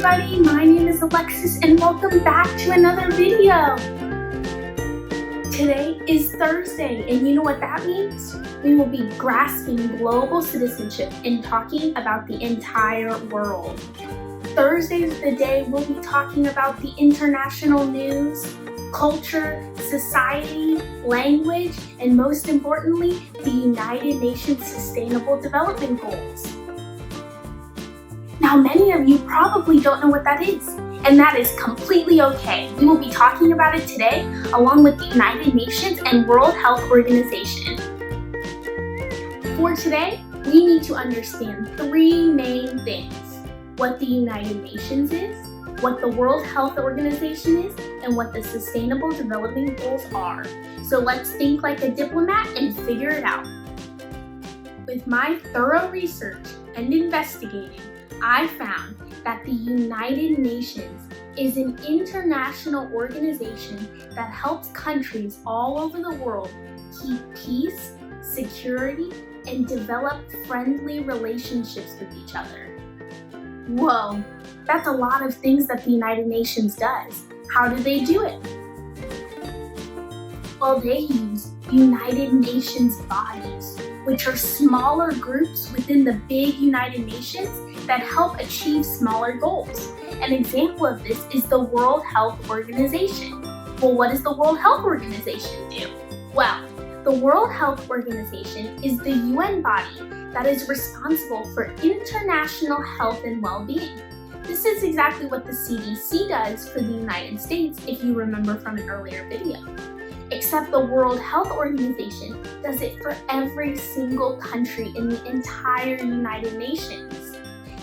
everybody, my name is Alexis and welcome back to another video. Today is Thursday and you know what that means? We will be grasping global citizenship and talking about the entire world. Thursday is the day we'll be talking about the international news, culture, society, language, and most importantly, the United Nations Sustainable Development Goals. Now, many of you probably don't know what that is, and that is completely okay. We will be talking about it today, along with the United Nations and World Health Organization. For today, we need to understand three main things: what the United Nations is, what the World Health Organization is, and what the Sustainable Development Goals are. So let's think like a diplomat and figure it out. With my thorough research and investigating, I found that the United Nations is an international organization that helps countries all over the world keep peace, security, and develop friendly relationships with each other. Whoa, that's a lot of things that the United Nations does. How do they do it? Well, they use United Nations bodies, which are smaller groups within the big United Nations that help achieve smaller goals. An example of this is the World Health Organization. Well, what does the World Health Organization do? Well, the World Health Organization is the UN body that is responsible for international health and well-being. This is exactly what the CDC does for the United States, if you remember from an earlier video. Except the World Health Organization does it for every single country in the entire United Nations.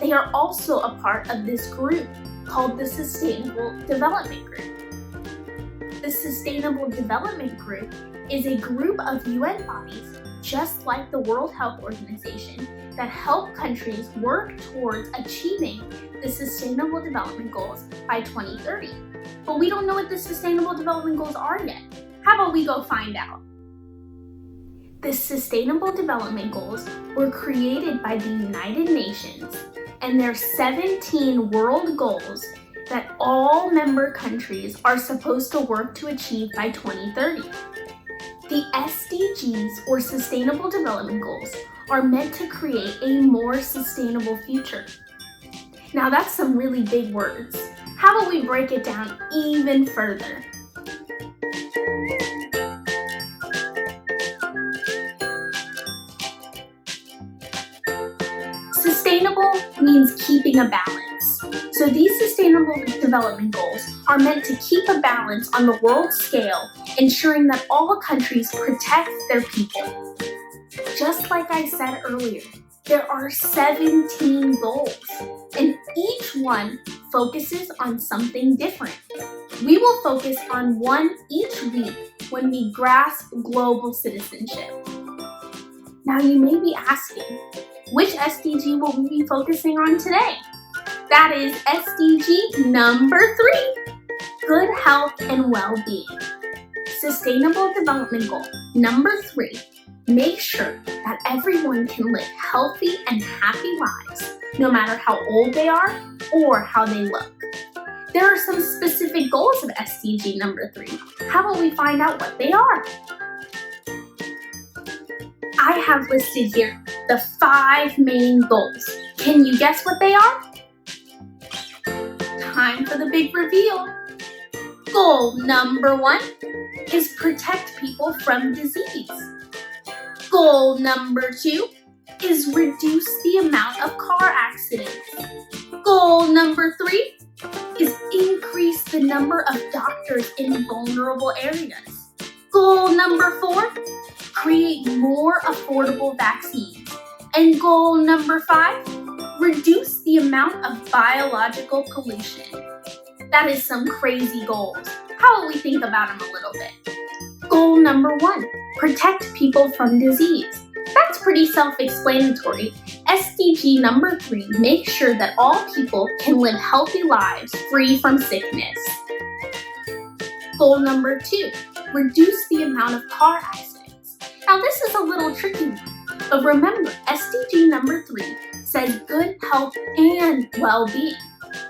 They are also a part of this group called the Sustainable Development Group. The Sustainable Development Group is a group of UN bodies, just like the World Health Organization, that help countries work towards achieving the Sustainable Development Goals by 2030. But we don't know what the Sustainable Development Goals are yet. How about we go find out? The Sustainable Development Goals were created by the United Nations, and they're 17 world goals that all member countries are supposed to work to achieve by 2030. The SDGs, or Sustainable Development Goals, are meant to create a more sustainable future. Now that's some really big words. How about we break it down even further? Sustainable means keeping a balance. So these Sustainable Development Goals are meant to keep a balance on the world scale, ensuring that all countries protect their people. Just like I said earlier, there are 17 goals, and each one focuses on something different. We will focus on one each week when we grasp global citizenship. Now you may be asking, which SDG will we be focusing on today? That is SDG number 3, good health and well-being. Sustainable Development Goal number 3, make sure that everyone can live healthy and happy lives, no matter how old they are or how they look. There are some specific goals of SDG number 3. How about we find out what they are? I have listed here the 5 main goals. Can you guess what they are? Time for the big reveal. Goal number 1 is protect people from disease. Goal number 2 is reduce the amount of car accidents. Goal number 3 is increase the number of doctors in vulnerable areas. Goal number 4, create more affordable vaccines. And goal number 5, reduce the amount of biological pollution. That is some crazy goals. How about we think about them a little bit? Goal number 1, protect people from disease. That's pretty self-explanatory. SDG number 3, make sure that all people can live healthy lives free from sickness. Goal number 2, reduce the amount of car accidents. Now this is a little tricky one, but remember, SDG number 3 says good health and well-being.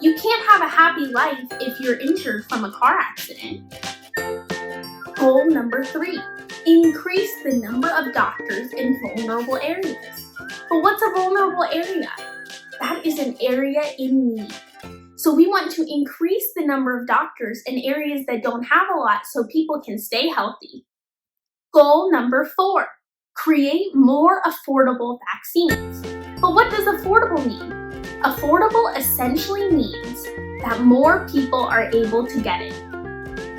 You can't have a happy life if you're injured from a car accident. Goal number 3, increase the number of doctors in vulnerable areas. But what's a vulnerable area? That is an area in need. So we want to increase the number of doctors in areas that don't have a lot so people can stay healthy. Goal number 4, create more affordable vaccines. But what does affordable mean? Affordable essentially means that more people are able to get it.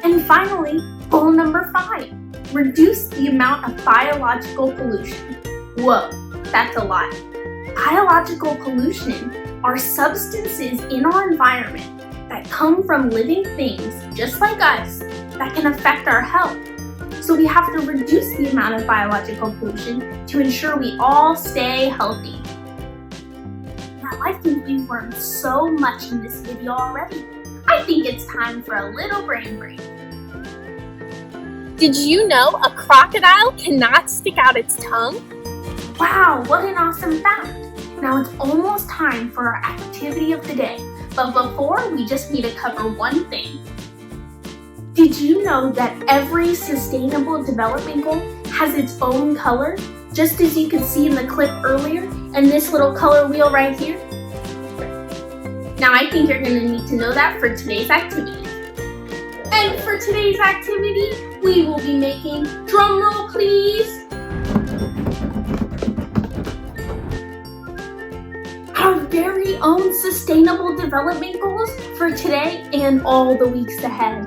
And finally, goal number 5, reduce the amount of biological pollution. Whoa, that's a lot. Biological pollution are substances in our environment that come from living things just like us that can affect our health. So we have to reduce the amount of biological pollution to ensure we all stay healthy. Now I think we've learned so much in this video already. I think it's time for a little brain break. Did you know a crocodile cannot stick out its tongue? Wow, what an awesome fact! Now it's almost time for our activity of the day, but before we just need to cover one thing. Did you know that every Sustainable Development Goal has its own color, just as you could see in the clip earlier, and this little color wheel right here? Now I think you're going to need to know that for today's activity. And for today's activity, we will be making, drum roll please, our very own Sustainable Development Goals for today and all the weeks ahead.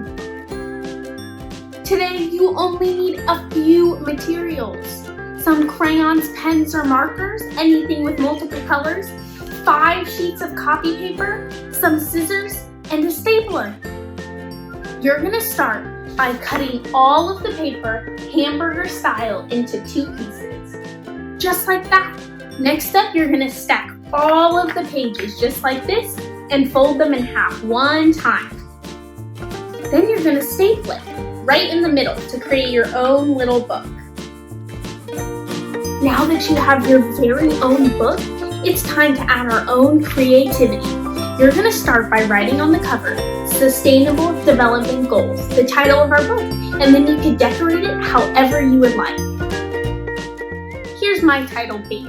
Today, you only need a few materials. Some crayons, pens, or markers, anything with multiple colors, 5 sheets of copy paper, some scissors, and a stapler. You're gonna start by cutting all of the paper hamburger style into 2 pieces. Just like that. Next up, you're gonna stack all of the pages just like this and fold them in half one time. Then you're going to staple it right in the middle to create your own little book. Now that you have your very own book, it's time to add our own creativity. You're going to start by writing on the cover, Sustainable Development Goals, the title of our book, and then you can decorate it however you would like. Here's my title page.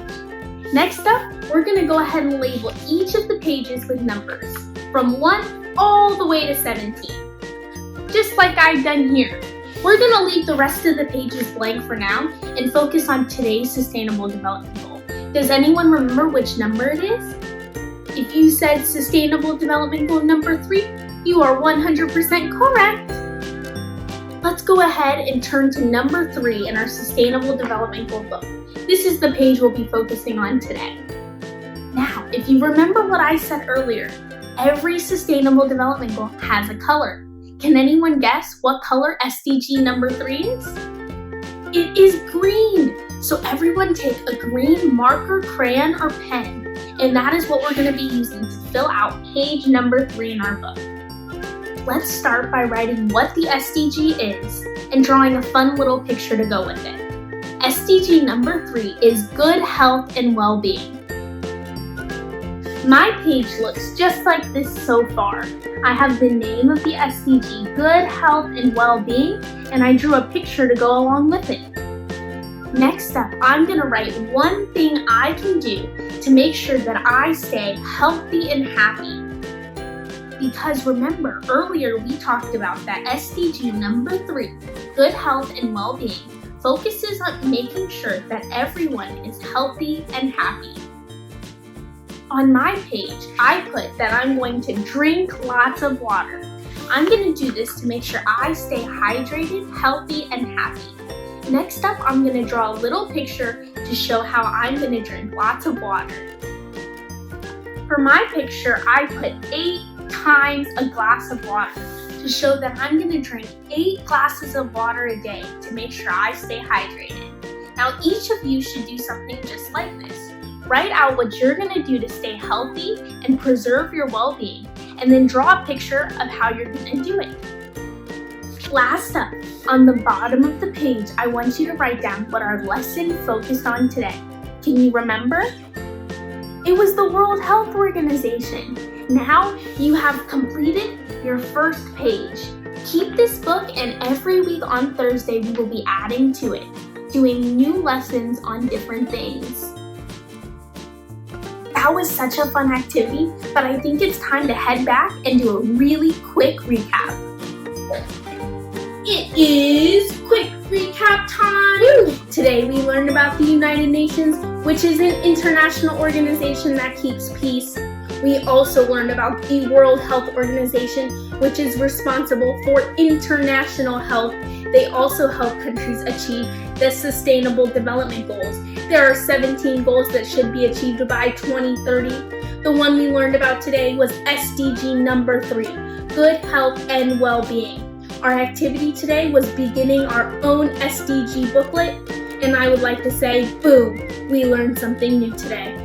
Next up, we're going to go ahead and label each of the pages with numbers, from 1 all the way to 17. Just like I've done here. We're going to leave the rest of the pages blank for now and focus on today's Sustainable Development Goal. Does anyone remember which number it is? If you said Sustainable Development Goal number 3, you are 100% correct. Let's go ahead and turn to number 3 in our Sustainable Development Goal book. This is the page we'll be focusing on today. Now, if you remember what I said earlier, every Sustainable Development Goal has a color. Can anyone guess what color SDG number 3 is? It is green. So everyone take a green marker, crayon, or pen, and that is what we're going to be using to fill out page number 3 in our book. Let's start by writing what the SDG is and drawing a fun little picture to go with it. SDG number 3 is good health and well-being. My page looks just like this so far. I have the name of the SDG, good health and well-being, and I drew a picture to go along with it. Next up, I'm going to write one thing I can do to make sure that I stay healthy and happy. Because remember, earlier we talked about that SDG number 3, good health and well-being, focuses on making sure that everyone is healthy and happy. On my page, I put that I'm going to drink lots of water. I'm going to do this to make sure I stay hydrated, healthy, and happy. Next up, I'm going to draw a little picture to show how I'm going to drink lots of water. For my picture, I put 8 times a glass of water to show that I'm going to drink 8 glasses of water a day to make sure I stay hydrated. Now, each of you should do something just like this. Write out what you're going to do to stay healthy and preserve your well-being, and then draw a picture of how you're going to do it. Last up, on the bottom of the page, I want you to write down what our lesson focused on today. Can you remember? It was the World Health Organization. Now you have completed your first page. Keep this book, and every week on Thursday we will be adding to it, doing new lessons on different things. That was such a fun activity, but I think it's time to head back and do a really quick recap. It is quick recap time! Woo! Today we learned about the United Nations, which is an international organization that keeps peace. We also learned about the World Health Organization, which is responsible for international health. They also help countries achieve the Sustainable Development Goals. There are 17 goals that should be achieved by 2030. The one we learned about today was SDG number 3, good health and well-being. Our activity today was beginning our own SDG booklet, and I would like to say, boom, we learned something new today.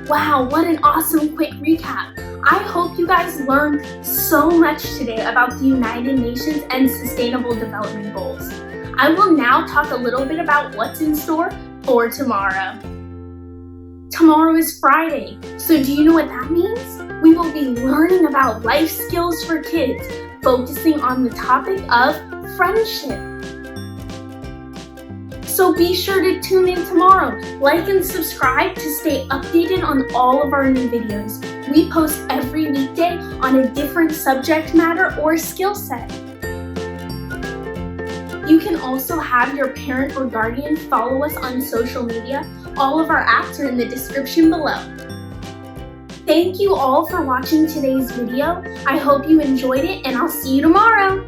Wow, what an awesome quick recap. I hope you guys learned so much today about the United Nations and Sustainable Development Goals. I will now talk a little bit about what's in store for tomorrow. Tomorrow is Friday, so do you know what that means? We will be learning about life skills for kids, focusing on the topic of friendship. So be sure to tune in tomorrow. Like and subscribe to stay updated on all of our new videos. We post every weekday on a different subject matter or skill set. You can also have your parent or guardian follow us on social media. All of our apps are in the description below. Thank you all for watching today's video. I hope you enjoyed it, and I'll see you tomorrow.